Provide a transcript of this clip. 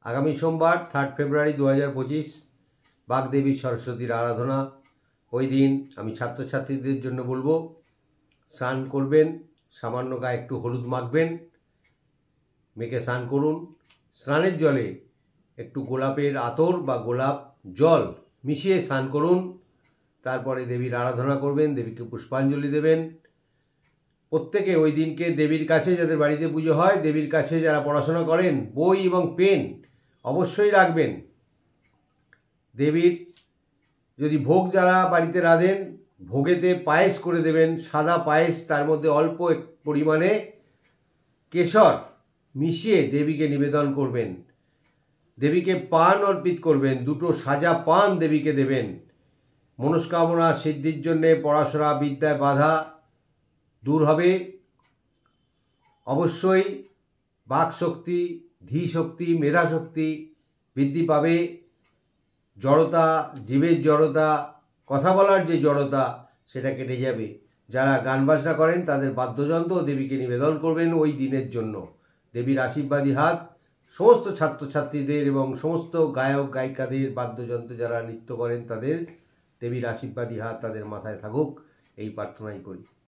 আগামী সোমবার 3 ফেব্রুয়ারি 2025 বাগদেবী সরস্বতীর আরাধনা। ওই দিন আমি ছাত্রছাত্রীদের জন্য বলবো, স্নান করবেন, সামান্য গায়ে একটু হলুদ মাখবেন, মেখে স্নান করুন। স্নানের জলে একটু গোলাপের আতর বা গোলাপ জল মিশিয়ে স্নান করুন। তারপরে দেবীর আরাধনা করবেন, দেবীকে পুষ্পাঞ্জলি দেবেন। প্রত্যেকে ওই দিনকে দেবীর কাছে, যাদের বাড়িতে পুজো হয়, দেবীর কাছে যারা পড়াশোনা করেন, বই এবং পেন অবশ্যই রাখবেন। দেবীর যদি ভোগ যারা বাড়িতে রাঁধেন, ভোগেতে পায়েস করে দেবেন, সাদা পায়েস, তার মধ্যে অল্প পরিমাণে কেশর মিশিয়ে দেবীকে নিবেদন করবেন। দেবীকে পান অর্পিত করবেন, 2টো সাজা পান দেবীকে দেবেন। মনস্কামনা সিদ্ধির জন্যে, পড়াশোনা বিদ্যায় বাধা দূর হবে। অবশ্যই বাকশক্তি, ধীশক্তি, মেধাশক্তি বৃদ্ধি পাবে। জড়তা, জীবের জড়তা, কথা বলার যে জড়তা, সেটা কেটে যাবে। যারা গান বাজনা করেন তাদের বাদ্যযন্ত্র দেবীকে নিবেদন করবেন ওই দিনের জন্য। দেবীর আশীর্বাদী হাত সমস্ত ছাত্রছাত্রীদের এবং সমস্ত গায়ক গায়িকাদের, বাদ্যযন্ত্র যারা নৃত্য করেন তাদের, দেবীর আশীর্বাদী হাত তাদের মাথায় থাকুক, এই প্রার্থনাই করি।